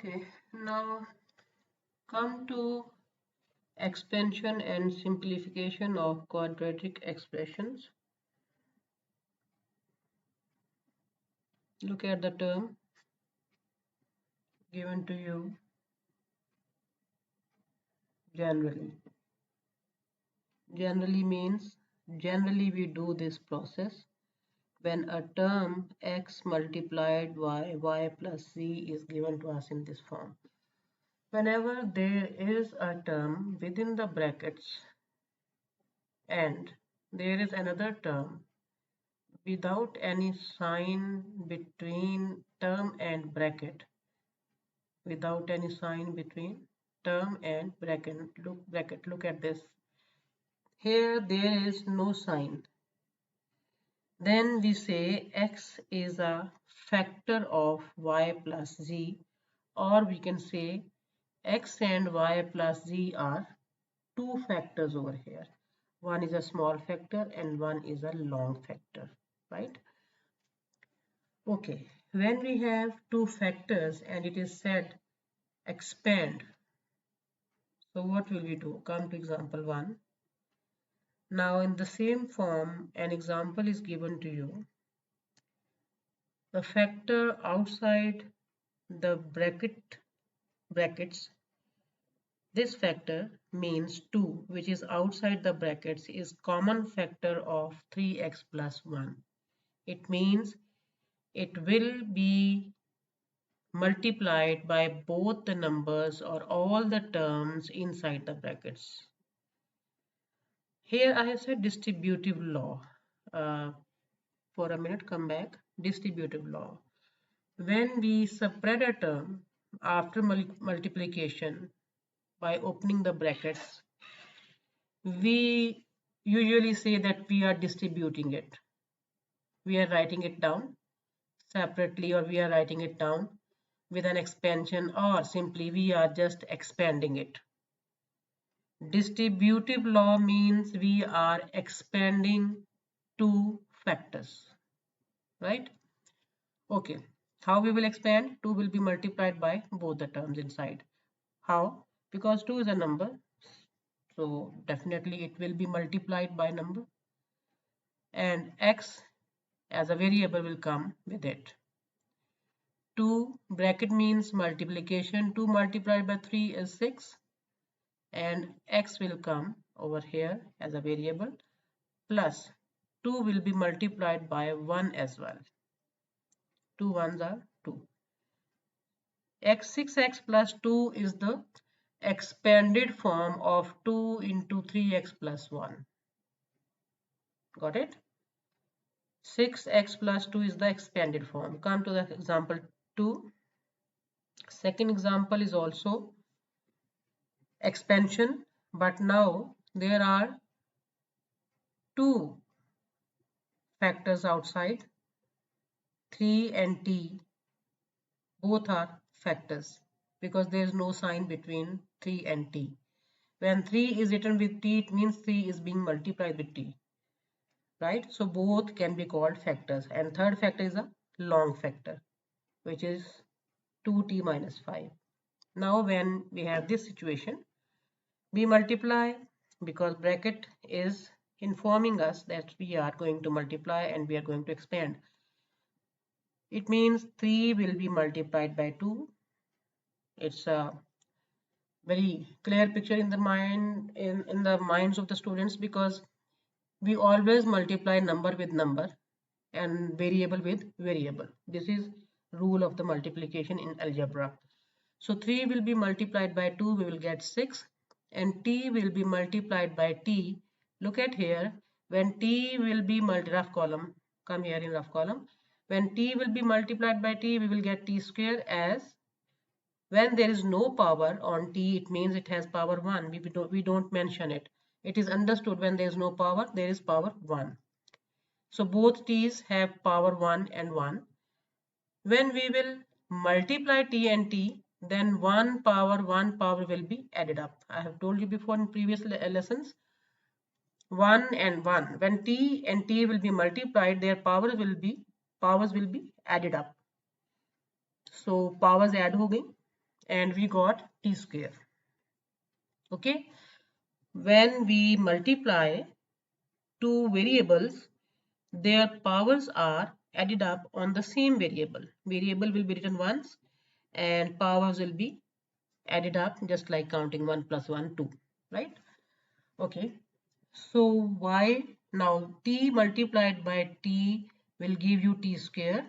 Okay, now come to expansion and simplification of quadratic expressions. Look at the term given to you generally. Generally means generally we do this process when a term x multiplied by y plus z is given to us in this form. Whenever there is a term within the brackets and there is another term without any sign between term and bracket, without any sign between term and look at this. Here there is no sign. Then we say x is a factor of y plus z, or we can say x and y plus z are two factors over here. One is a small factor and one is a long factor, right? Okay, when we have two factors and it is said expand, so what will we do? Come to example 1. Now in the same form, an example is given to you. The factor outside the brackets, this factor means 2, which is outside the brackets, is common factor of 3x plus 1. It means it will be multiplied by both the numbers or all the terms inside the brackets. Here I have said distributive law. For a minute, come back. Distributive law. When we spread a term after multiplication by opening the brackets, we usually say that we are distributing it. We are writing it down separately, or we are writing it down with an expansion, or simply we are just expanding it. Distributive law means we are expanding two factors, right? Okay, how we will expand? 2 will be multiplied by both the terms inside. How? Because 2 is a number, so definitely it will be multiplied by number, and x as a variable will come with it. 2 bracket means multiplication. 2 multiplied by 3 is 6, and x will come over here as a variable, plus 2 will be multiplied by 1 as well. 2 ones are 2. 6x plus 2 is the expanded form of 2 into 3x plus 1. Got it? 6x plus 2 is the expanded form. Come to the example 2. Second example is also expansion, but now there are two factors outside, 3 and t. Both are factors because there is no sign between 3 and t. When 3 is written with t, it means 3 is being multiplied with t, right? So both can be called factors. And third factor is a long factor, which is 2t minus 5. Now when we have this situation, we multiply because bracket is informing us that we are going to multiply and we are going to expand. It means 3 will be multiplied by 2. It's a very clear picture in the minds of the students, because we always multiply number with number and variable with variable. This is rule of the multiplication in algebra. So 3 will be multiplied by 2, we will get 6, and t will be multiplied by t. Look at here, when t will be rough column, come here in rough column. When t will be multiplied by t, we will get t square, as when there is no power on t, it means it has power 1. We don't mention it. It is understood when there is no power, there is power 1. So both t's have power 1 and 1. When we will multiply t and t, then 1 power will be added up. I have told you before in previous lessons, 1 and 1. When t and t will be multiplied, their powers will be added up. So powers add हो गई. and we got t square. Okay, when we multiply two variables, their powers are added up on the same variable. Variable will be written once and powers will be added up just like counting 1 plus 1, 2, right? Okay, so why now t multiplied by t will give you t square,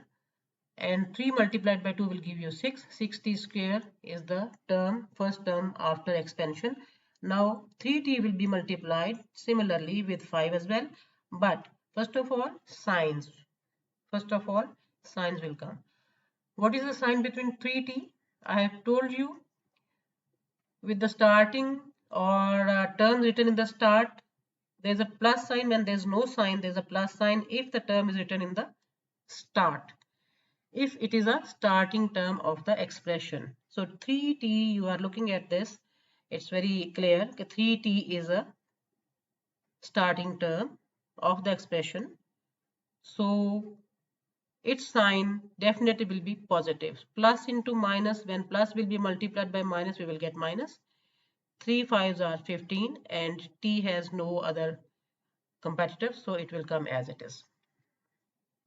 and 3 multiplied by 2 will give you 6. 6t square is the first term after expansion. Now 3t will be multiplied similarly with 5 as well, but first of all signs will come. What is the sign between 3t? I have told you, with the starting or term written in the start, there's a plus sign. When there's no sign, there's a plus sign if the term is written in the start, if it is a starting term of the expression. So 3t, you are looking at this, it's very clear. 3t is a starting term of the expression. So its sign definitely will be positive. Plus into minus, when plus will be multiplied by minus, we will get minus. 3 5s are 15 and t has no other competitor, so it will come as it is.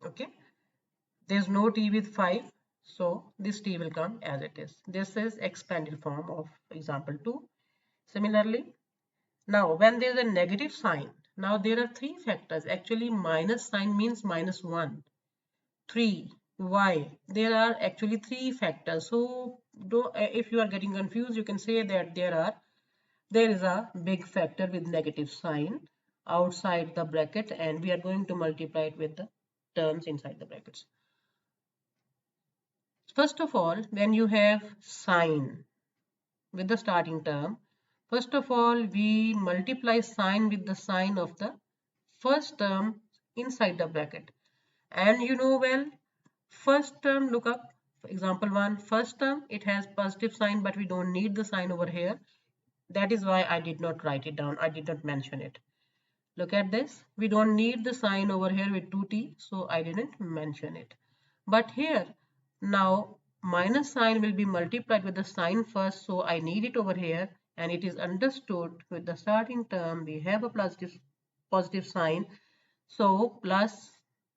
Okay, there's no t with 5, so this t will come as it is. This is expanded form of example 2. Similarly, now when there's a negative sign, now there are three factors. Actually, minus sign means minus 1, 3, why? There are actually three factors. So if you are getting confused, you can say that there is a big factor with negative sign outside the bracket, and we are going to multiply it with the terms inside the brackets. First of all, when you have sign with the starting term, first of all we multiply sign with the sign of the first term inside the bracket. And you know well, first term, look up example 1, first term, it has positive sign, but we don't need the sign over here. That is why I did not write it down, I did not mention it. Look at this, we don't need the sign over here with 2t, so I didn't mention it. But here, now minus sign will be multiplied with the sign first, so I need it over here, and it is understood with the starting term we have a positive sign, so plus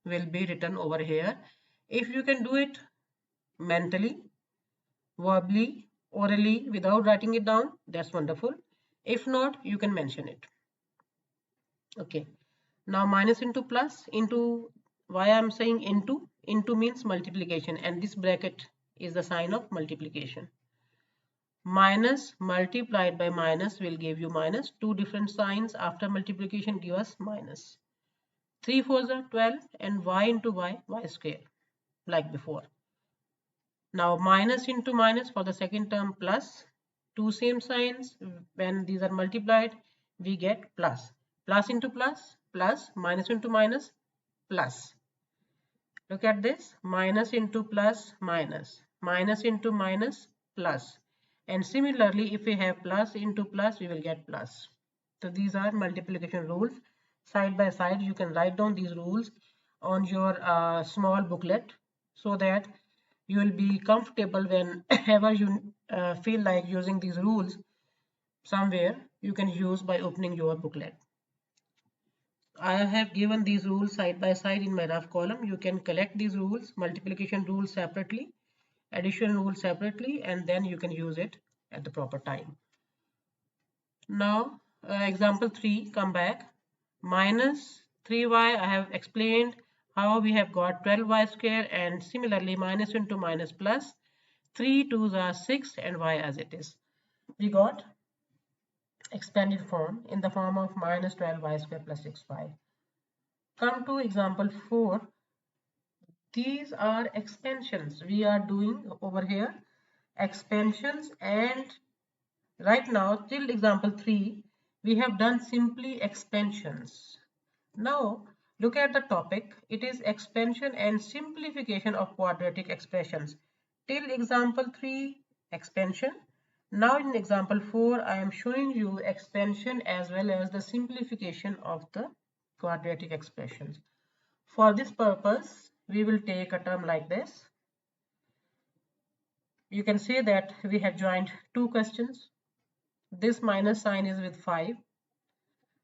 will be written over here. If you can do it mentally, verbally, orally, without writing it down, that's wonderful. If not, you can mention it. Okay, now minus into plus into, why I'm saying into means multiplication, and this bracket is the sign of multiplication. Minus multiplied by minus will give you minus. Two different signs after multiplication give us minus. 3 4s are 12 and y into y square, like before. Now minus into minus for the second term plus. Two same signs, when these are multiplied we get plus. Plus into plus, plus, minus into minus, plus. Look at this, minus into plus, minus, minus into minus, plus. And similarly, if we have plus into plus, we will get plus. So these are multiplication rules. Side by side, you can write down these rules on your small booklet, so that you will be comfortable whenever you feel like using these rules somewhere, you can use by opening your booklet. I have given these rules side by side in my rough column. You can collect these rules, multiplication rules separately, addition rules separately, and then you can use it at the proper time. Now, example 3, come back. Minus 3y, I have explained how we have got 12y square, and similarly minus into minus plus. 3 2s are 6 and y as it is. We got expanded form in the form of minus 12y square plus 6y. Come to example 4. These are expansions we are doing over here, expansions, and right now till example 3 we have done simply expansions. Now look at the topic, it is expansion and simplification of quadratic expressions. Till example 3 expansion. Now in example 4 I am showing you expansion as well as the simplification of the quadratic expressions. For this purpose, we will take a term like this. you can say that we have joined two questions. This minus sign is with 5.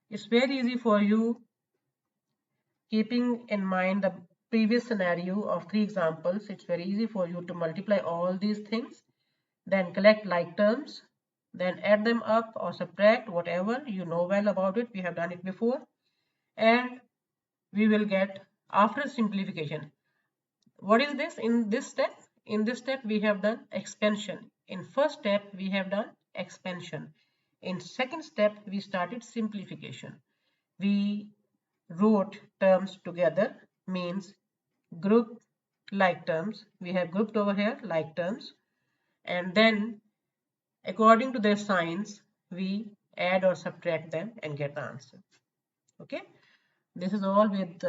It's very easy for you, keeping in mind the previous scenario of 3 examples. It's very easy for you to multiply all these things, then collect like terms, then add them up or subtract, whatever you know well about it. We have done it before, and we will get after simplification. What is this in this step? In this step we have done expansion. In first step we have done expansion. In second step we started simplification. We wrote terms together, means group like terms. We have grouped over here like terms, and then according to their signs we add or subtract them and get the answer. Okay, this is all with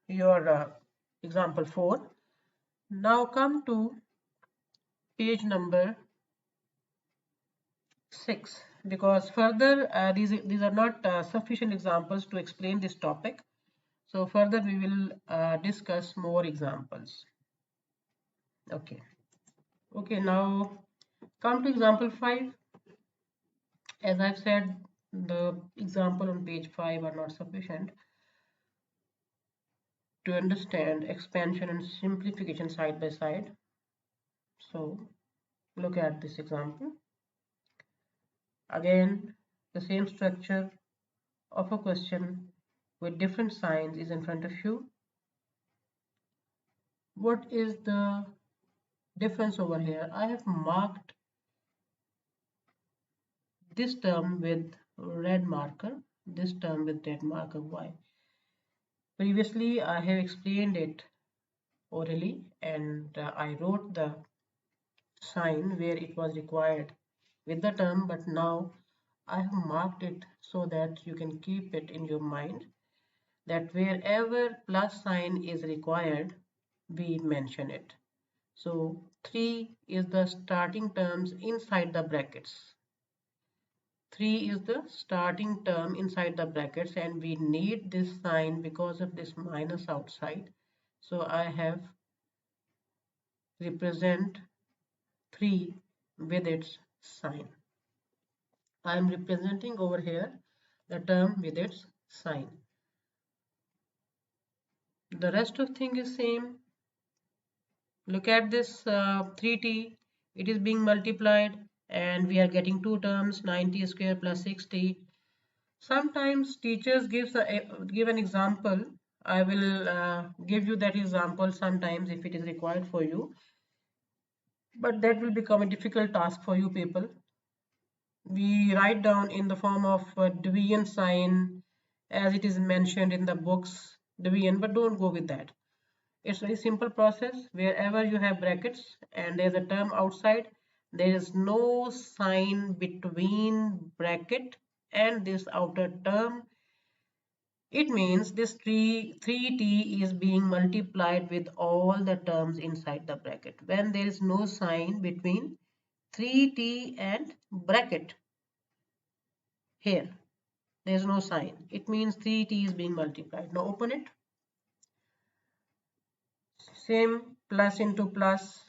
your example 4. Now come to page number 6, because further these are not sufficient examples to explain this topic. So further we will discuss more examples. Okay, now come to example 5. As I've said, the example on page 5 are not sufficient to understand expansion and simplification side by side. So look at this example. Again, the same structure of a question with different signs is in front of you. What is the difference over here? I have marked this term with red marker, this term with red marker. Why? Previously I have explained it orally, and I wrote the sign where it was required with the term, but now I have marked it so that you can keep it in your mind that wherever plus sign is required we mention it. So 3 is the starting terms inside the brackets. 3 is the starting term inside the brackets, and we need this sign because of this minus outside. So I have represent 3 with its sign. I am representing over here the term with its sign. The rest of thing is same. Look at this 3t, it is being multiplied and we are getting two terms, 90 square plus 60. Sometimes teachers give an example. I will give you that example sometimes if it is required for you, but that will become a difficult task for you people. We write down in the form of division sign as it is mentioned in the books, division, but don't go with that. It's very simple process. Wherever you have brackets and there's a term outside, there is no sign between bracket and this outer term. It means this 3t is being multiplied with all the terms inside the bracket. When there is no sign between 3t and bracket, here there is no sign, it means 3t is being multiplied. Now open it. Same, plus into plus,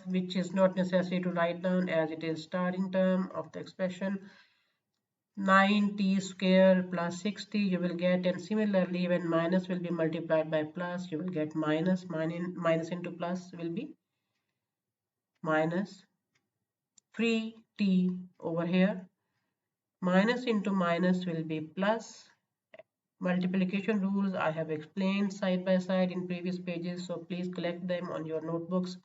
which is not necessary to write down as it is starting term of the expression. 9t square plus 60 you will get, and similarly when minus will be multiplied by plus you will get minus. Minus into plus will be minus 3t over here. Minus into minus will be plus. Multiplication rules I have explained side by side in previous pages, so please collect them on your notebooks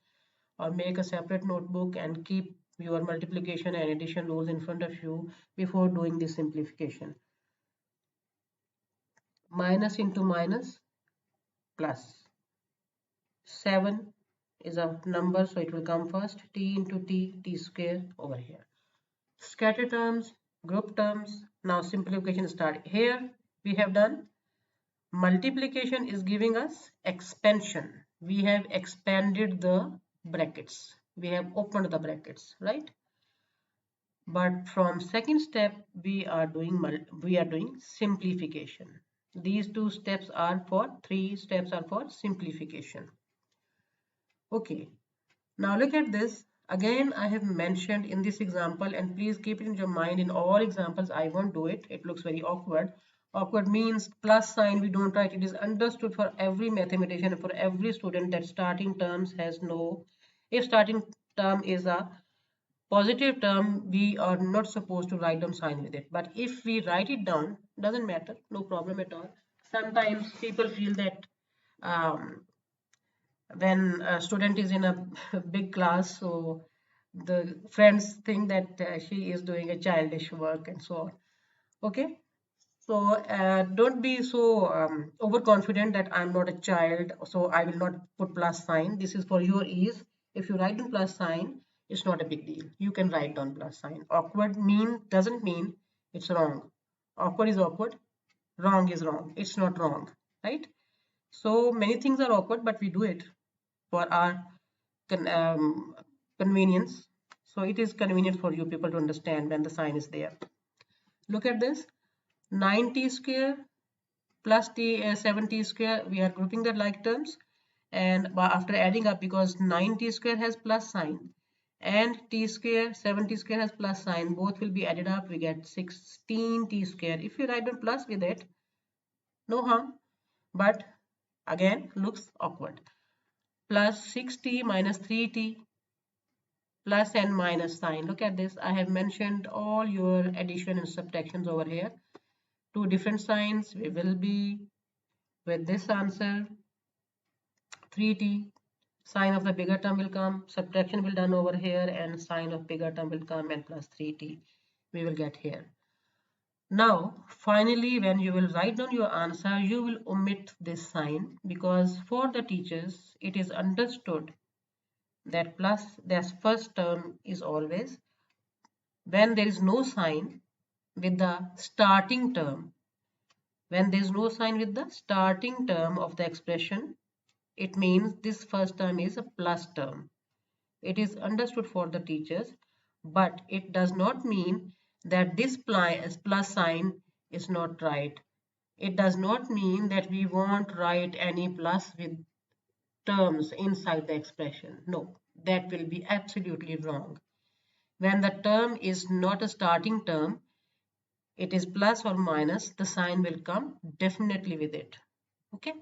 or make a separate notebook and keep your multiplication and addition rules in front of you before doing this simplification. Minus into minus plus. 7 is a number, so it will come first. T into t square over here. Scatter terms, group terms. Now simplification start. Here we have done multiplication is giving us expansion. We have expanded the brackets. We have opened the brackets, right? But from second step we are doing simplification. These two steps are for simplification. Okay, Now look at this. Again, I have mentioned in this example, and please keep it in your mind, in all examples, I won't do it. It looks very awkward. Awkward means plus sign, we don't write. It is understood for every mathematician, for every student, that starting terms has no, if starting term is a positive term, we are not supposed to write down sign with it. But if we write it down, doesn't matter, no problem at all. Sometimes people feel that um, when a student is in a big class, so the friends think that she is doing a childish work and so on. Okay, so don't be so overconfident that I'm not a child, so I will not put plus sign. This is for your ease. If you write down plus sign, it's not a big deal. You can write down plus sign. Awkward doesn't mean it's wrong. Awkward is awkward. Wrong is wrong. It's not wrong, right? So many things are awkward, but we do it for our con convenience. So it is convenient for you people to understand when the sign is there. Look at this. 9t square plus 7t square, we are grouping the like terms, and after adding up, because 9t square has plus sign and t square 7t square has plus sign, both will be added up, we get 16t square. If you write down plus with it, no harm, but again looks awkward. Plus 6t minus 3t plus and minus sign. Look at this. I have mentioned all your addition and subtractions over here. Two different signs. We will be with this answer 3t. Sign of the bigger term will come. Subtraction will done over here, and sign of bigger term will come, and plus 3t we will get here. Now, finally, when you will write down your answer, you will omit this sign, because for the teachers, it is understood that plus this first term is always when there is no sign with the starting term. When there is no sign with the starting term of the expression, it means this first term is a plus term. It is understood for the teachers, but it does not mean that this plus sign is not right. It does not mean that we won't write any plus with terms inside the expression. No, that will be absolutely wrong. When the term is not a starting term, it is plus or minus, the sign will come definitely with it. Okay,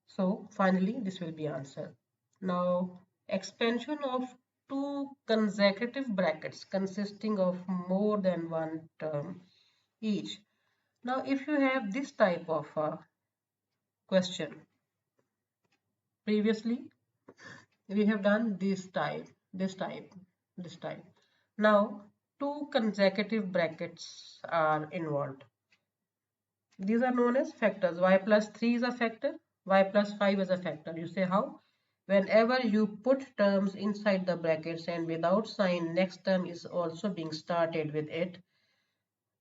so finally this will be answer. Now, expansion of two consecutive brackets consisting of more than one term each. Now if you have this type of question, previously we have done this type. Now two consecutive brackets are involved. These are known as factors. Y plus 3 is a factor, y plus 5 is a factor. You say how? Whenever you put terms inside the brackets and without sign, next term is also being started with it.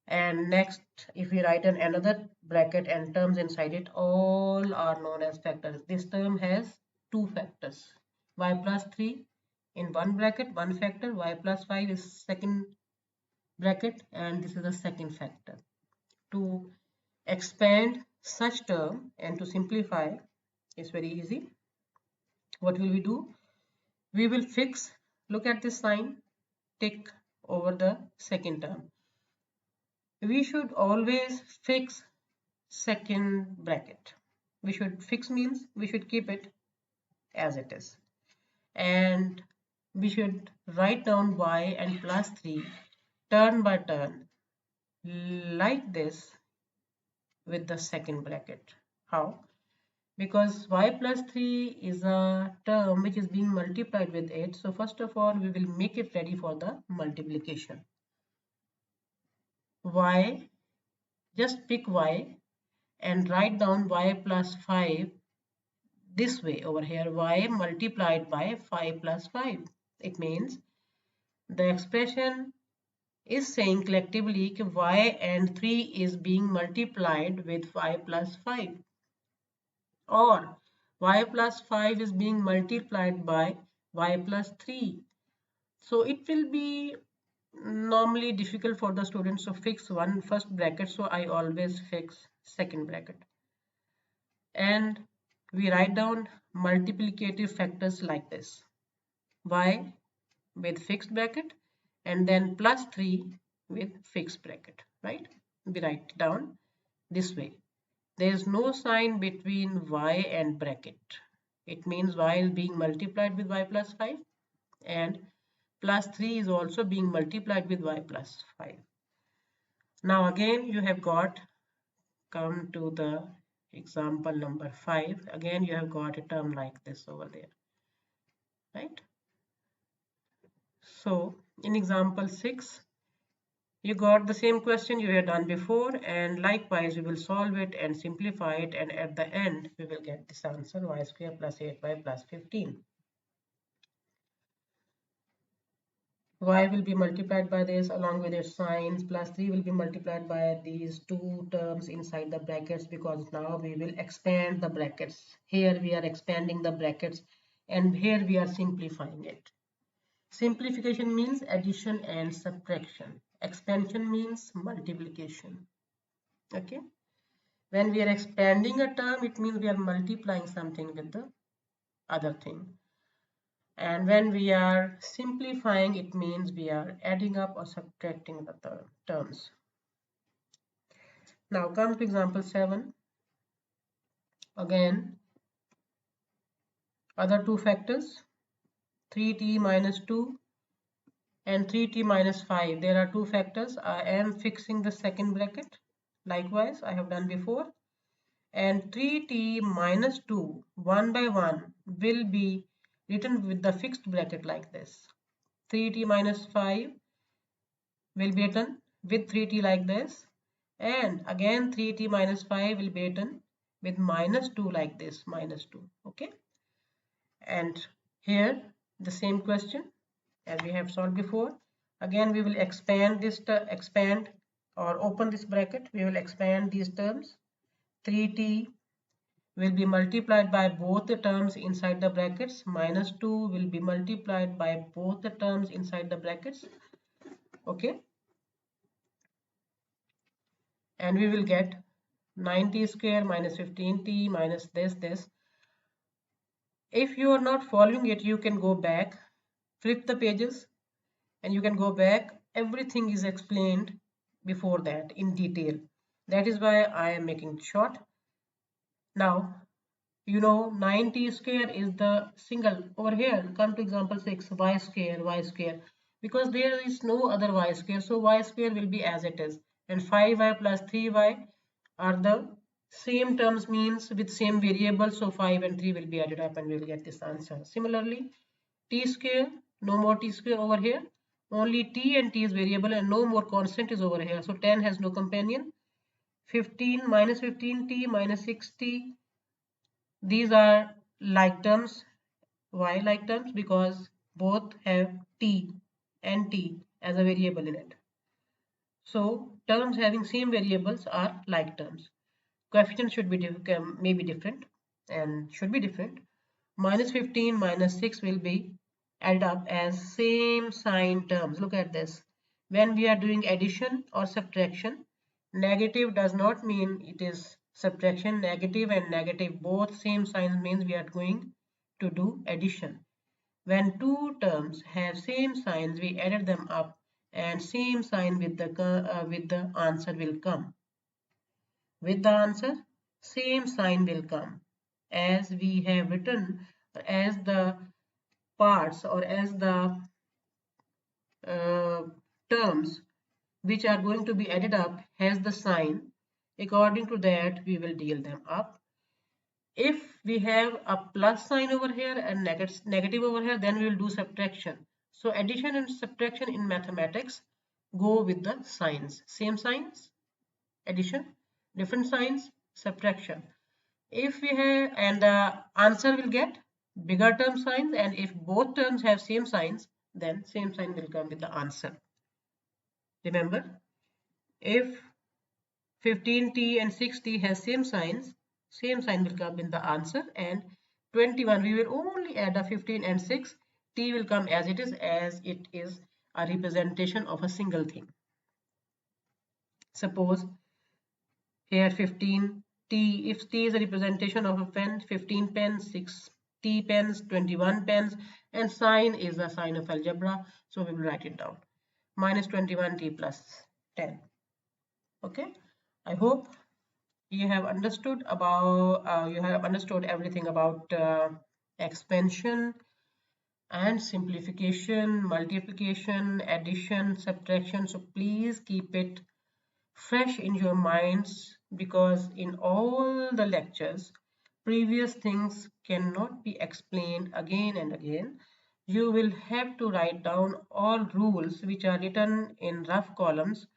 And next, if we write another bracket and terms inside it, all are known as factors. This term has two factors. Y plus 3 in one bracket, one factor. Y plus 5 is second bracket, and this is the second factor. To expand such term and to simplify is very easy. What will we do? We will fix, look at this sign, tick over the second term. We should always fix second bracket. We should fix means we should keep it as it is, and we should write down y and plus 3 turn by turn like this with the second bracket. How? Because y plus 3 is a term which is being multiplied with it. So first of all, we will make it ready for the multiplication. Y, just pick y and write down y plus 5 this way over here, y multiplied by 5 plus 5. It means the expression is saying collectively that y and 3 is being multiplied with 5 plus 5, or y plus 5 is being multiplied by y plus 3. So it will be normally difficult for the students to fix one first bracket, so I always fix second bracket. And we write down multiplicative factors like this: y with fixed bracket and then plus 3 with fixed bracket, right? We write it down this way. There is no sign between y and bracket. It means y is being multiplied with y plus 5 and plus 3 is also being multiplied with y plus 5. Now again you have got, come to the example number 5. Again you have got a term like this over there, right? So in example 6, you got the same question you had done before, and likewise we will solve it and simplify it, and at the end we will get this answer: y square plus 8y plus 15. Y will be multiplied by this along with its signs, plus 3 will be multiplied by these two terms inside the brackets, because now we will expand the brackets. Here we are expanding the brackets and here we are simplifying it. Simplification means addition and subtraction. Expansion means multiplication. Okay. When we are expanding a term, it means we are multiplying something with the other thing. And when we are simplifying, it means we are adding up or subtracting the terms. Now come to example 7. Again, other two factors, 3t minus 2 and 3t minus 5. There are two factors. I am fixing the second bracket. Likewise, I have done before. And 3t minus 2, 1 by 1, will be written with the fixed bracket like this. 3t minus 5 will be written with 3t like this, and again 3t minus 5 will be written with minus 2 like this, minus 2. Okay, and here the same question as we have solved before. Again we will expand this, expand or open this bracket. We will expand these terms. 3t will be multiplied by both the terms inside the brackets. Minus 2 will be multiplied by both the terms inside the brackets. Okay, and we will get 9t square minus 15t minus this. If you are not following it, you can go back, flip the pages, and you can go back. Everything is explained before that in detail. That is why I am making it short. Now, you know 9t square is the single. Over here, come to example 6, y square, because there is no other y square, so y square will be as it is, and 5y plus 3y are the same terms, means with same variable, so 5 and 3 will be added up and we will get this answer. Similarly, t square, no more t square over here, only t and t is variable and no more constant is over here, so 10 has no companion. 15 minus 15t minus 6t, these are like terms. Why like terms? Because both have t and t as a variable in it. So terms having same variables are like terms. Coefficients should be may be different and should be different. Minus 15 minus 6 will be added up as same sign terms. Look at this. When we are doing addition or subtraction, negative does not mean it is subtraction. Negative and negative, both same signs, means we are going to do addition. When two terms have same signs, we added them up and same sign with the answer will come. With the answer, same sign will come, as we have written, as the parts or as the uh, terms which are going to be added up has the sign. According to that, we will deal them up. If we have a plus sign over here and negative over here, then we will do subtraction. So addition and subtraction in mathematics go with the signs. Same signs, addition; different signs, subtraction. If we have, and the answer will get bigger term signs, and if both terms have same signs, then same sign will come with the answer. Remember, if 15t and 6t has same signs, same sign will come in the answer, and 21 we will only add a 15 and 6, t will come as it is a representation of a single thing. Suppose here 15t T, if T is a representation of a pen, 15 pens, 6T pens, 21 pens, and sign is a sign of algebra. So we will write it down. Minus 21T plus 10. Okay. I hope you have understood everything about expansion and simplification, multiplication, addition, subtraction. So please keep it fresh in your minds, because in all the lectures previous things cannot be explained again and again. You will have to write down all rules which are written in rough columns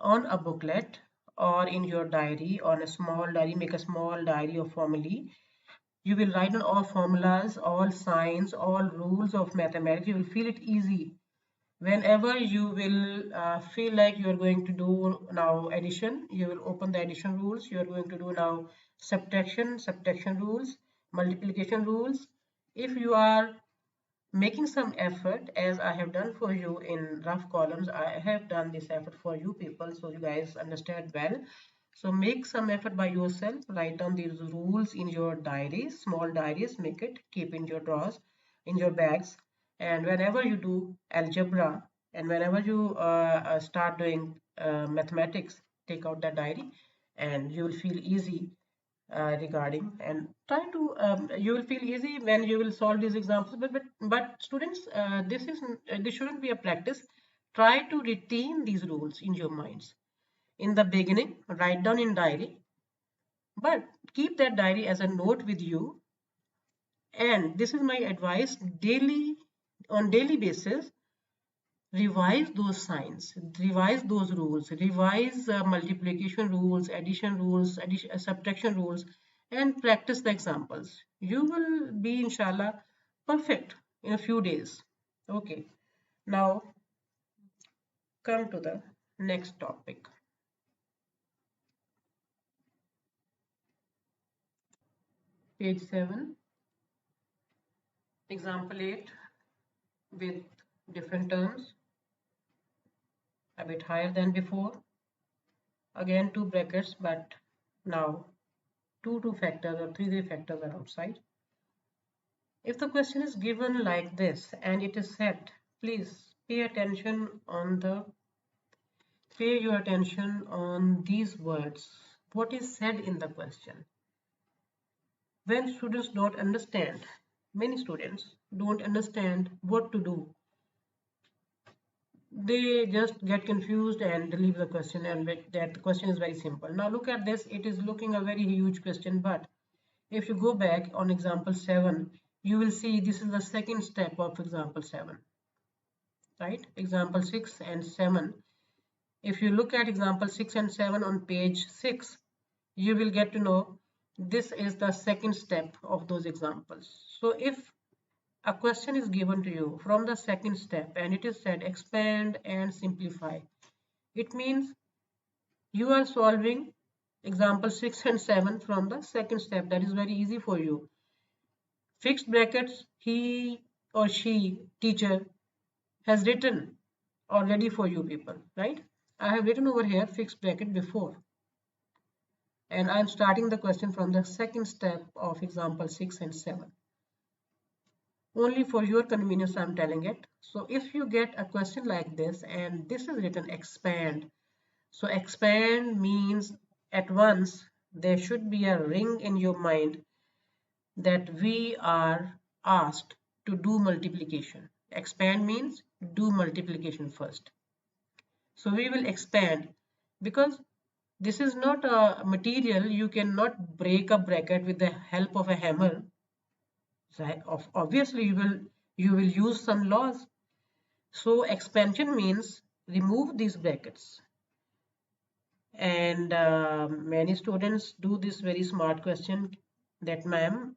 on a booklet or in your diary, on a small diary. Make a small diary of formulae. You will write down all formulas, all signs, all rules of mathematics. You will feel it easy. Whenever you will feel like you are going to do now addition, you will open the addition rules. You are going to do now subtraction rules, multiplication rules. If you are making some effort, as I have done for you in rough columns, I have done this effort for you people, so you guys understand well. So make some effort by yourself, write down these rules in your diaries, small diaries, make it, keep in your drawers, in your bags. And whenever you do algebra and whenever you start doing mathematics, take out that diary and you will feel easy regarding, and try to you will feel easy when you will solve these examples. But students, this shouldn't be a practice. Try to retain these rules in your minds. In the beginning, write down in diary, but keep that diary as a note with you. And this is my advice: daily, on daily basis, revise those signs, revise those rules, revise multiplication rules, addition rules, subtraction rules, and practice the examples. You will be, inshallah, perfect in a few days. Okay, now come to the next topic. Page 7, example 8, with different terms, a bit higher than before. Again, two brackets, but now two factors or three factors are outside. If the question is given like this and it is said, please pay your attention on these words. What is said in the question? When students don't understand, many students don't understand what to do. They just get confused and leave the question, and that the question is very simple. Now look at this. It is looking a very huge question, but if you go back on example 7, you will see this is the second step of example 7. Right? Example 6 and 7. If you look at example 6 and 7 on page 6, you will get to know this is the second step of those examples. So if a question is given to you from the second step and it is said expand and simplify, it means you are solving example 6 and 7 from the second step. That is very easy for you. Fixed brackets, he or she, teacher, has written already for you people, right? I have written over here fixed bracket before, and I'm starting the question from the second step of example 6 and 7. Only for your convenience I'm telling it. So if you get a question like this and this is written expand, so expand means at once there should be a ring in your mind that we are asked to do multiplication. Expand means do multiplication first. So we will expand, because this is not a material. You cannot break a bracket with the help of a hammer. Obviously you will use some laws. So expansion means remove these brackets. And many students do this very smart question that, ma'am,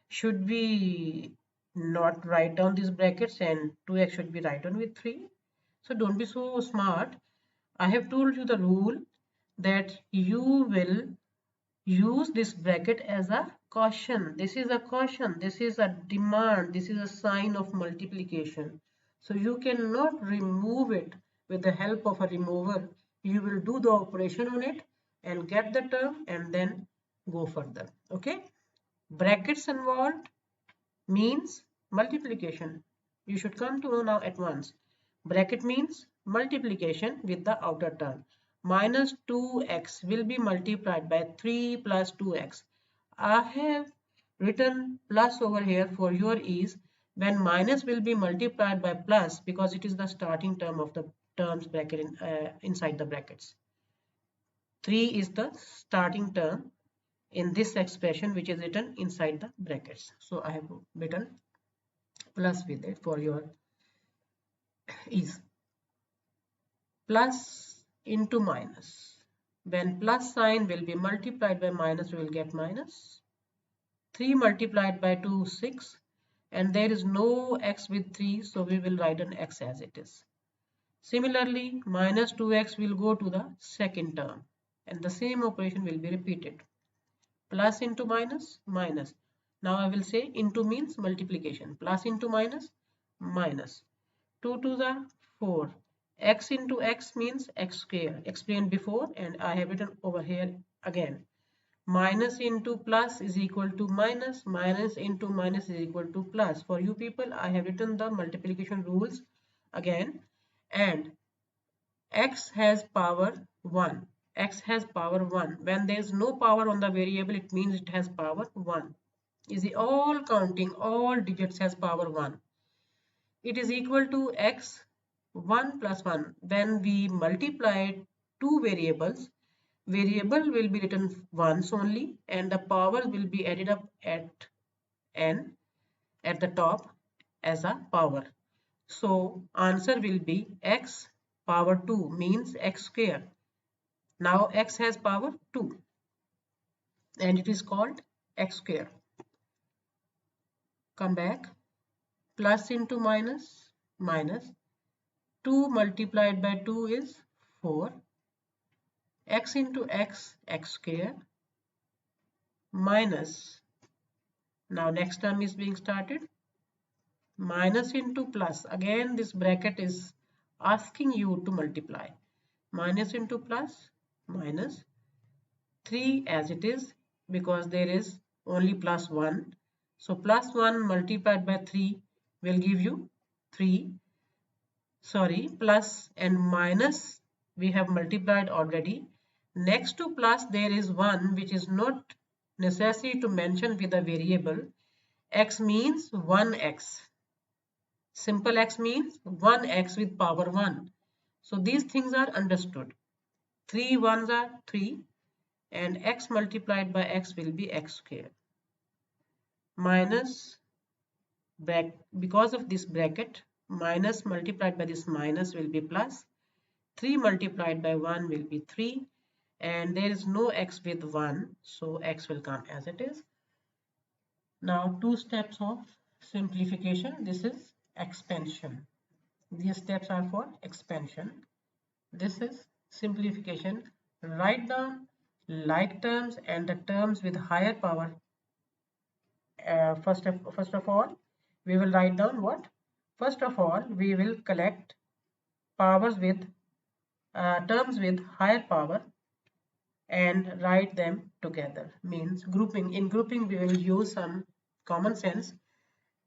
should we not write down these brackets and 2x should be written with 3? So don't be so smart. I have told you the rule that you will use this bracket as a caution. This is a caution. This is a demand. This is a sign of multiplication. So you cannot remove it with the help of a remover. You will do the operation on it and get the term and then go further. Okay, brackets involved means multiplication. You should come to know now at once. Bracket means multiplication with the outer term. Minus 2x will be multiplied by 3 plus 2x. I have written plus over here for your ease. When minus will be multiplied by plus because it is the starting term of the terms bracket inside the brackets. 3 is the starting term in this expression which is written inside the brackets. So I have written plus with it for your ease. Plus into minus. When plus sign will be multiplied by minus, we will get minus. 3 multiplied by 2, 6. And there is no x with 3, so we will write an x as it is. Similarly, minus 2x will go to the second term. And the same operation will be repeated. Plus into minus, minus. Now I will say into means multiplication. Plus into minus, minus. 2 to the 4. X into x means x square. Explained before and I have written over here again. Minus into plus is equal to minus. Minus into minus is equal to plus. For you people, I have written the multiplication rules again. And x has power 1. X has power 1. When there is no power on the variable, it means it has power 1. Is the all counting, all digits has power 1. It is equal to x 1 plus 1. When we multiply two variables, variable will be written once only and the power will be added up at n at the top as a power. So answer will be x power 2 means x square. Now x has power 2 and it is called x square. Come back. Plus into minus, minus. 2 multiplied by 2 is 4. X into x, x square. Minus. Now next term is being started. Minus into plus. Again this bracket is asking you to multiply. Minus into plus, minus. 3 as it is because there is only plus 1. So plus 1 multiplied by 3 will give you 3. Sorry, plus and minus we have multiplied already. Next to plus there is 1 which is not necessary to mention with a variable. X means 1x. Simple x means 1x with power 1. So these things are understood. 3 ones are 3 and x multiplied by x will be x square. Minus, because of this bracket, minus multiplied by this minus will be plus. 3 multiplied by 1 will be 3 and there is no x with 1, so x will come as it is. Now two steps of simplification. This is expansion. These steps are for expansion. This is simplification. Write down like terms and the terms with higher power. First of all, we will write down what? First of all, we will collect powers with terms with higher power and write them together. Means grouping. In grouping, we will use some common sense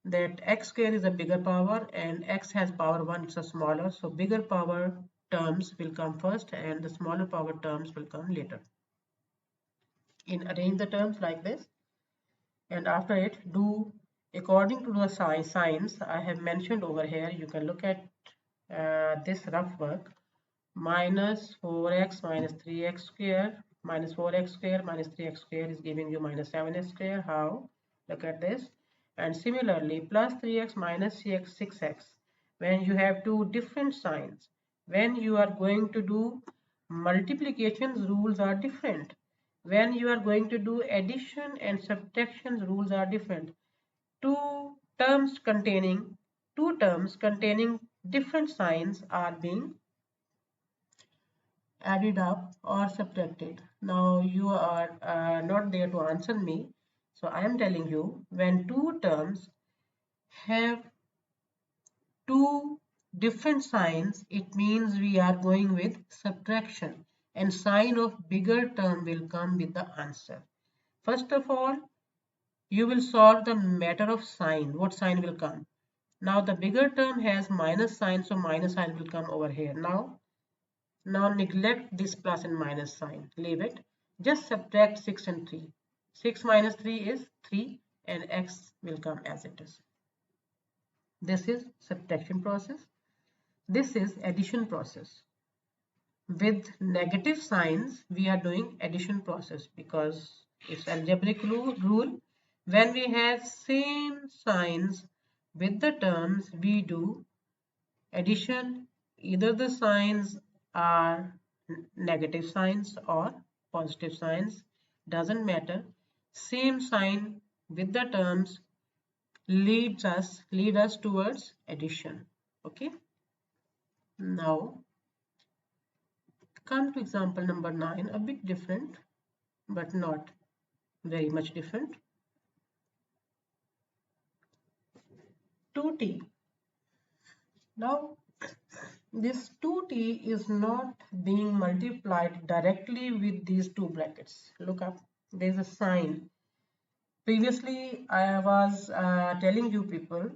that x square is a bigger power and x has power 1, it's a smaller. So bigger power terms will come first and the smaller power terms will come later. In arrange the terms like this and after it do according to the signs I have mentioned over here. You can look at this rough work. Minus 4x minus 3x square minus 4x square minus 3x square is giving you minus 7x square. How? Look at this. And similarly plus 3x minus 6x, when you have two different signs, when you are going to do multiplications, rules are different. When you are going to do addition and subtraction, rules are different. Two terms containing different signs are being added up or subtracted. Now you are not there to answer me, so I am telling you, when two terms have two different signs, it means we are going with subtraction and sign of bigger term will come with the answer. First of all, you will solve the matter of sign. What sign will come? Now the bigger term has minus sign, so minus sign will come over here. Now neglect this plus and minus sign. Leave it. Just subtract 6 and 3. 6 minus 3 is 3 and x will come as it is. This is subtraction process. This is addition process. With negative signs, we are doing addition process because it's algebraic rule. When we have same signs with the terms, we do addition. Either the signs are negative signs or positive signs, doesn't matter. Same sign with the terms lead us towards addition. Okay. Now come to example number 9, a bit different but not very much different. 2t. Now this 2t is not being multiplied directly with these two brackets. Look up, there's a sign. Previously I was telling you people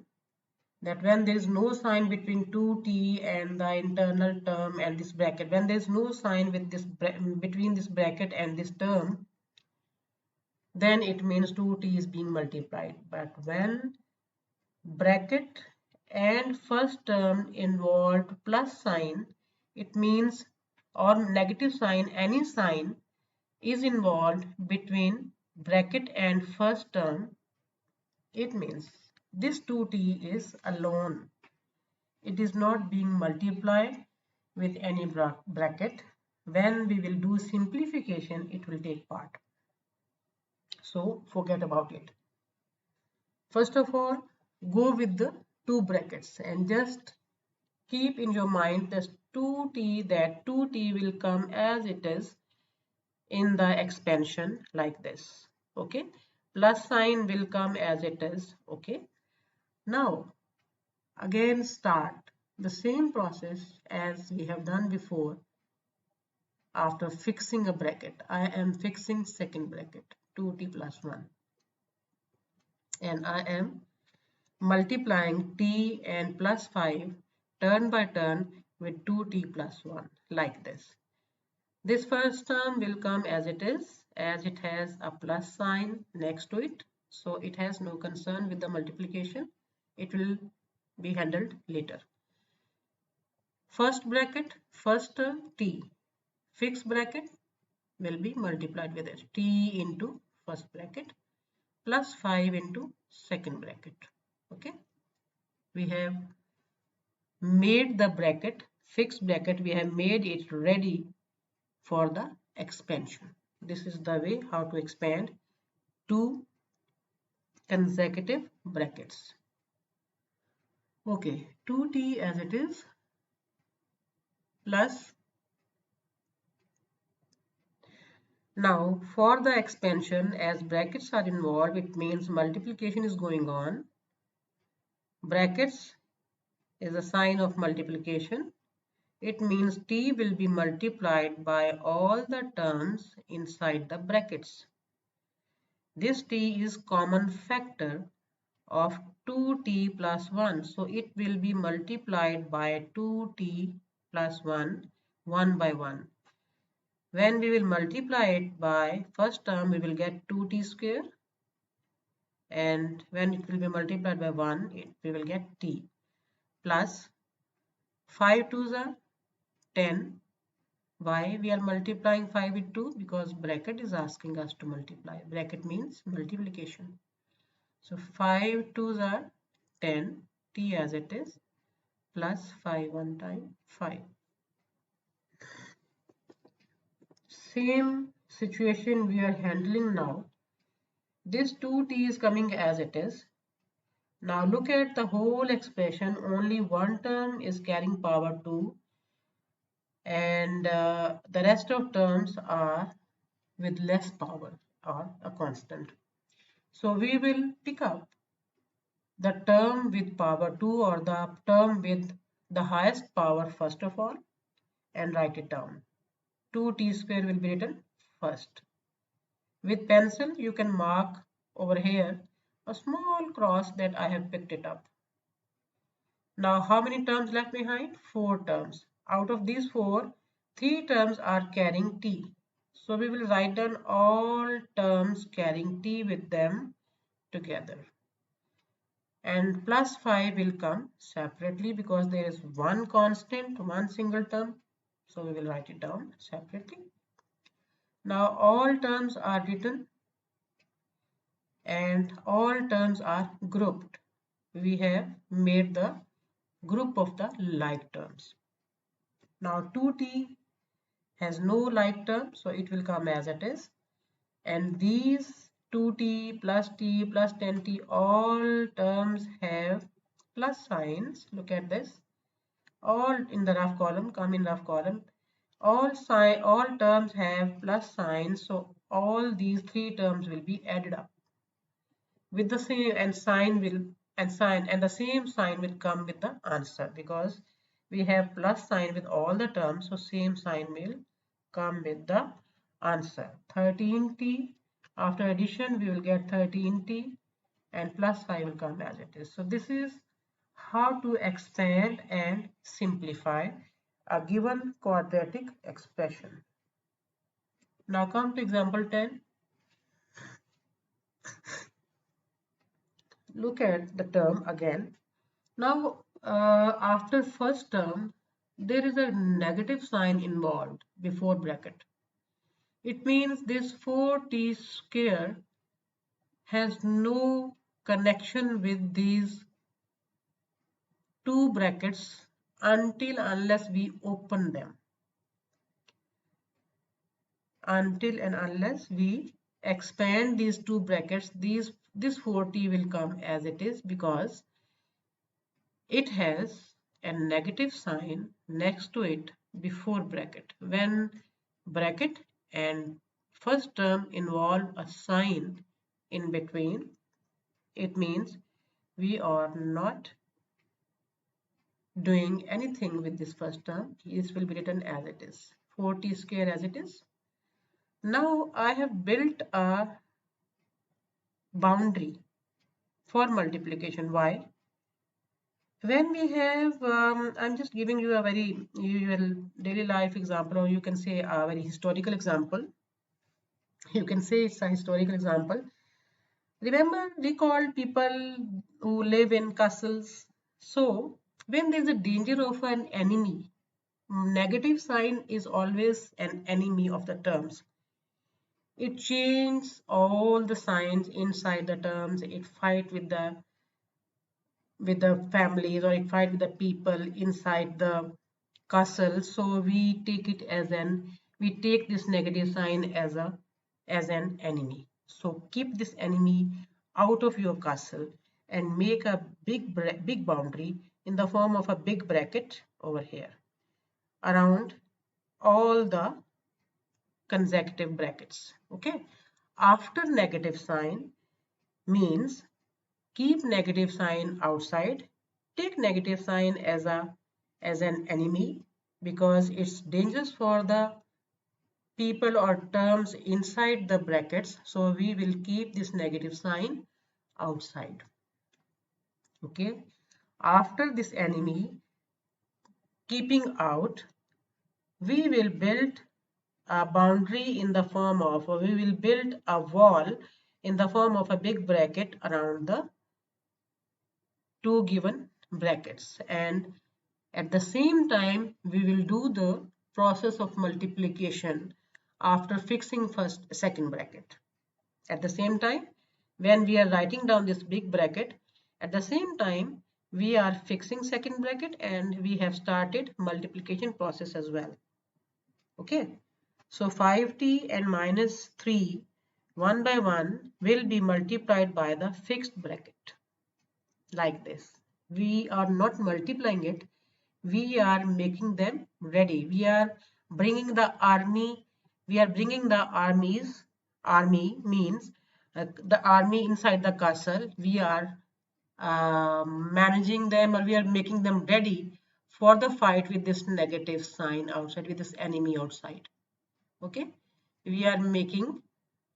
that when there is no sign between 2t and the internal term and this bracket, when there is no sign with this between this bracket and this term, then it means 2t is being multiplied. But when bracket and first term involved plus sign, it means, or negative sign, any sign is involved between bracket and first term, it means this 2t is alone. It is not being multiplied with any bracket. When we will do simplification, it will take part. So forget about it. First of all, go with the two brackets and just keep in your mind that 2t will come as it is in the expansion like this. Okay, plus sign will come as it is. Okay, now again start the same process as we have done before. After fixing a bracket, I am fixing second bracket 2t plus 1 and I am multiplying t and plus 5 turn by turn with 2t plus 1 like this. This first term will come as it is, as it has a plus sign next to it, so it has no concern with the multiplication. It will be handled later. First bracket, first term t, fixed bracket will be multiplied with it, t into first bracket plus 5 into second bracket. Okay, we have made the bracket, fixed bracket, we have made it ready for the expansion. This is the way how to expand two consecutive brackets. Okay, 2t as it is plus. Now for the expansion, as brackets are involved, it means multiplication is going on. Brackets is a sign of multiplication. It means t will be multiplied by all the terms inside the brackets. This t is common factor of 2t plus 1. So it will be multiplied by 2t plus 1, 1 by 1. When we will multiply it by first term, we will get 2t square. And when it will be multiplied by 1, we will get t plus 5 2s are 10. Why we are multiplying 5 with 2? Because bracket is asking us to multiply. Bracket means multiplication. So 5 2s are 10, t as it is, plus 5 one time 5. Same situation we are handling now. This 2t is coming as it is. Now look at the whole expression. Only one term is carrying power 2 and the rest of terms are with less power or a constant. So we will pick up the term with power 2 or the term with the highest power first of all and write it down. 2t square will be written first. With pencil, you can mark over here a small cross that I have picked it up. Now, how many terms left behind? 4 terms. Out of these 4, 3 terms are carrying t. So we will write down all terms carrying t with them together. And plus 5 will come separately because there is one constant, one single term. So we will write it down separately. Now all terms are written and all terms are grouped. We have made the group of the like terms. Now 2t has no like term, so it will come as it is. And these 2t plus t plus 10t, all terms have plus signs. Look at this. All in the rough column, come in rough column. All terms have plus signs, so all these 3 terms will be added up with the same, and the same sign will come with the answer because we have plus sign with all the terms, so same sign will come with the answer. 13t, after addition we will get 13t and plus 5 will come as it is. So this is how to expand and simplify a given quadratic expression. Now come to example 10. Look at the term again. Now, after first term, there is a negative sign involved before bracket. It means this 4t square has no connection with these two brackets unless we open them. Until and unless we expand these two brackets, this 4t will come as it is because it has a negative sign next to it before bracket. When bracket and first term involve a sign in between, it means we are not doing anything with this first term. This will be written as it is, 4t square as it is. Now I have built a boundary for multiplication. Why? When we have, I'm just giving you a very usual daily life example, or you can say a very historical example. You can say it's a historical example. Remember, we call people who live in castles. So when there's a danger of an enemy, negative sign is always an enemy of the terms. It changes all the signs inside the terms. It fight with the families, or it fight with the people inside the castle. So we take it as we take this negative sign as an enemy. So keep this enemy out of your castle and make a big boundary in the form of a big bracket over here around all the consecutive brackets. Okay, after negative sign means keep negative sign outside. Take negative sign as an enemy because it's dangerous for the people or terms inside the brackets. So we will keep this negative sign outside. Okay. After this enemy keeping out, we will build a boundary in the form of, or we will build a wall in the form of a big bracket around the two given brackets, and at the same time we will do the process of multiplication after fixing second bracket. At the same time, when we are writing down this big bracket, at the same time we are fixing second bracket and we have started multiplication process as well. Okay, so 5t and minus 3 one by one will be multiplied by the fixed bracket like this. We are not multiplying it, we are making them ready. We are bringing the army, army means the army inside the castle. We are managing them, or we are making them ready for the fight with this negative sign outside, with this enemy outside. Okay, we are making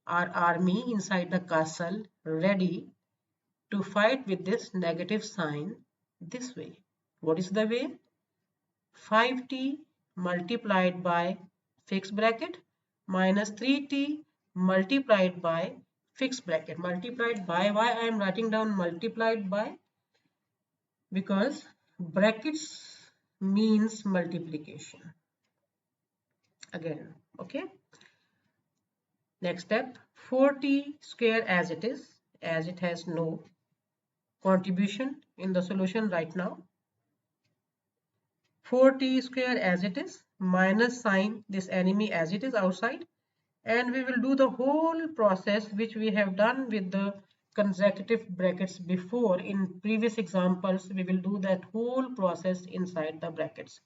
our army inside the castle ready to fight with this negative sign this way. What is the way? 5t multiplied by fixed bracket minus 3t multiplied by fixed bracket. Multiplied by, why I am writing down multiplied by? Because brackets means multiplication. Again, okay. Next step, 4t square as it has no contribution in the solution right now. 4t square as it is minus sign this enemy as it is outside, and we will do the whole process which we have done with the consecutive brackets before. In previous examples, we will do that whole process inside the brackets,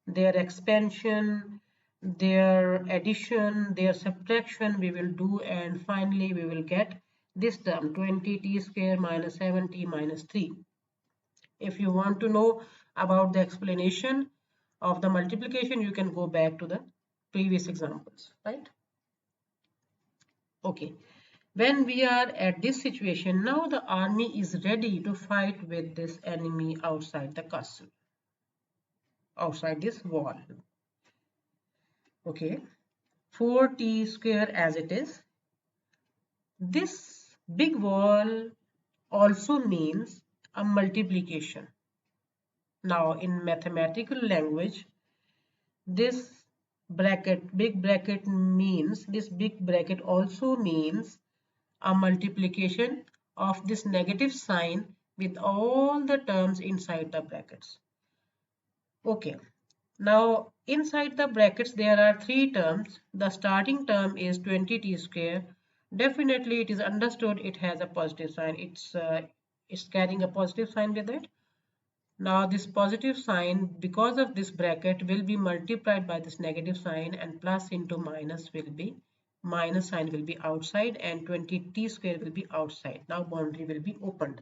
their expansion, their addition, their subtraction we will do, and finally we will get this term 20t square minus 7t minus 3. If you want to know about the explanation of the multiplication, you can go back to the previous examples, right? Okay, when we are at this situation, now the army is ready to fight with this enemy outside the castle, outside this wall. Okay, 4t square as it is. This big wall also means a multiplication. Now in mathematical language, this bracket, big bracket means, this big bracket also means a multiplication of this negative sign with all the terms inside the brackets. Okay, now inside the brackets there are three terms. The starting term is 20t square. Definitely it is understood it has a positive sign. It's carrying a positive sign with it. Now this positive sign, because of this bracket, will be multiplied by this negative sign, and plus into minus will be, minus sign will be outside, and 20t square will be outside. Now boundary will be opened.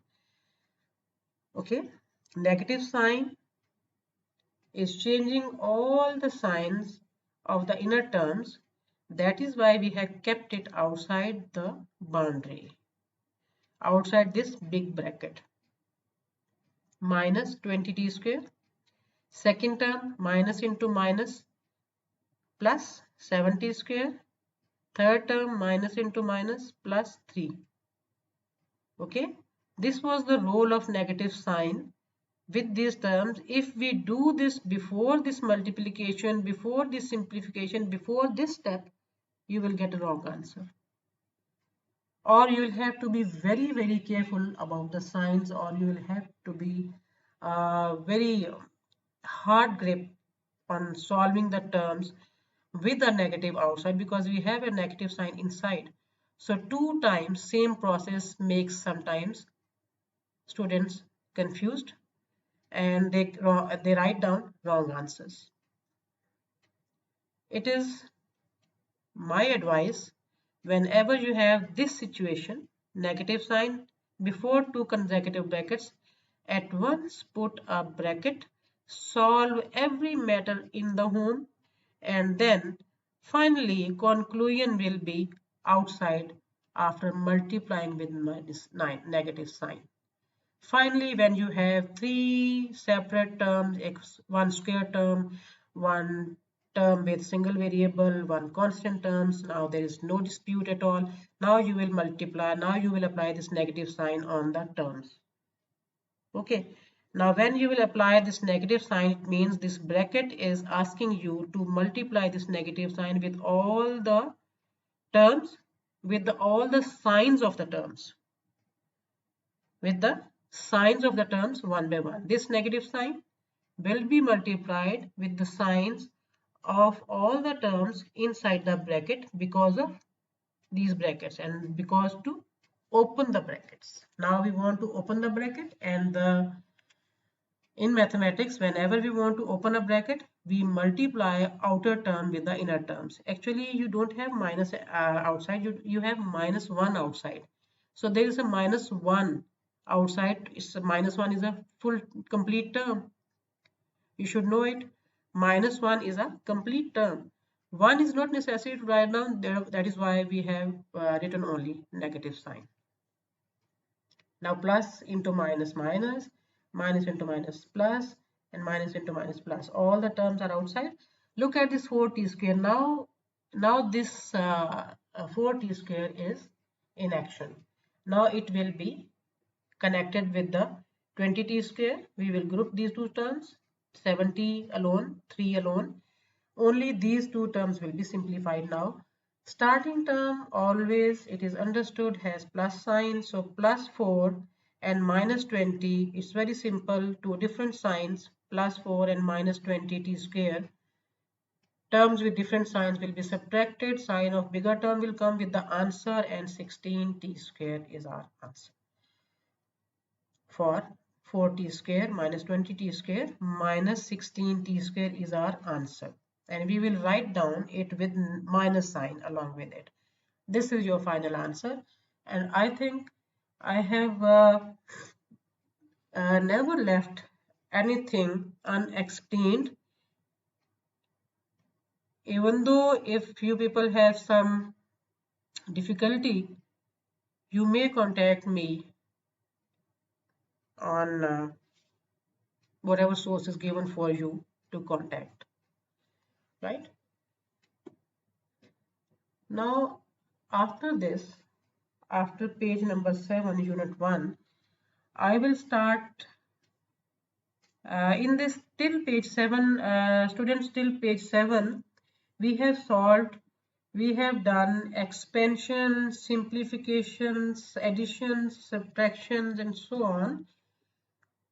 Okay, negative sign is changing all the signs of the inner terms. That is why we have kept it outside the boundary, outside this big bracket. Minus 20t square. Second term, minus into minus plus 7t square. Third term, minus into minus plus 3. Okay, this was the role of negative sign with these terms. If we do this before this multiplication, before this simplification, before this step, you will get a wrong answer. Or you will have to be very, very careful about the signs, or you will have to be very hard grip on solving the terms with a negative outside, because we have a negative sign inside. So two times same process makes sometimes students confused, and they write down wrong answers. It is my advice, whenever you have this situation, negative sign before two consecutive brackets, at once put a bracket, solve every matter in the home, and then finally conclusion will be outside after multiplying with minus 9 negative sign. Finally, when you have three separate terms, one square term, one term with single variable, one constant terms, now there is no dispute at all. Now you will multiply, now you will apply this negative sign on the terms. Okay, now when you will apply this negative sign, it means this bracket is asking you to multiply this negative sign with all the terms, with all the signs of the terms, with the signs of the terms one by one. This negative sign will be multiplied with the signs of all the terms inside the bracket because of these brackets, and because to open the brackets. Now we want to open the bracket, and in mathematics, whenever we want to open a bracket, we multiply outer term with the inner terms. Actually, you don't have minus outside, you have minus 1 outside. So there is a minus 1 outside. It's a minus 1 is a full complete term. You should know it. Minus 1 is a complete term. 1 is not necessary to write down, that is why we have written only negative sign. Now plus into minus minus, minus into minus plus, and minus into minus plus. All the terms are outside. Look at this 4t square. Now this 4t square is in action. Now it will be connected with the 20t square. We will group these two terms, 7t alone, 3 alone. Only these two terms will be simplified now. Starting term always it is understood has plus sign, so plus 4 and minus 20. It's very simple, two different signs, plus 4 and minus 20 t square. Terms with different signs will be subtracted. Sign of bigger term will come with the answer, and 16 t square is our answer. For 4t square minus 20t square minus 16t square is our answer, and we will write down it with minus sign along with it. This is your final answer, and I think I have never left anything unexplained, even though if few people have some difficulty, you may contact me on whatever source is given for you to contact, right? Now, after this, after page number 7, unit 1, I will start in this till page 7, students, till page 7, we have solved, we have done expansion, simplifications, additions, subtractions, and so on.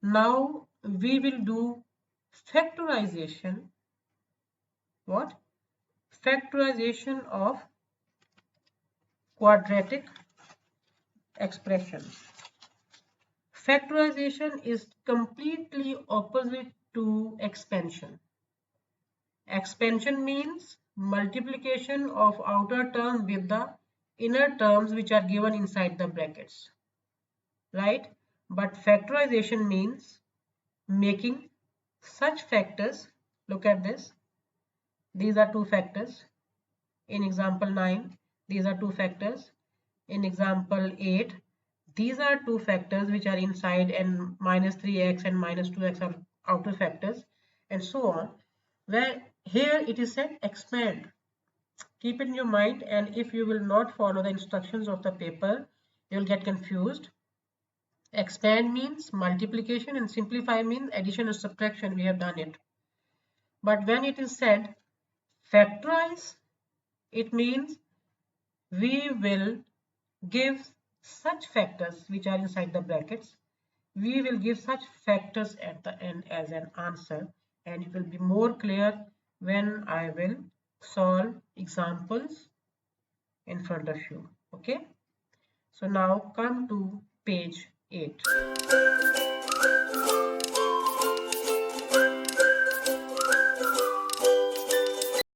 Now we will do factorization. What? Factorization of quadratic expressions. Factorization is completely opposite to expansion. Expansion means multiplication of outer term with the inner terms which are given inside the brackets, right? But factorization means making such factors. Look at this. These are two factors. In example 9, these are two factors. In example 8, these are two factors which are inside, and minus 3x and minus 2x are outer factors, and so on. Where here it is said expand. Keep it in your mind, and if you will not follow the instructions of the paper, you'll get confused. Expand means multiplication and simplify means addition or subtraction. We have done it. But when it is said factorize, it means we will give such factors which are inside the brackets. We will give such factors at the end as an answer, and it will be more clear when I will solve examples in front of you. Okay, so now come to page 8.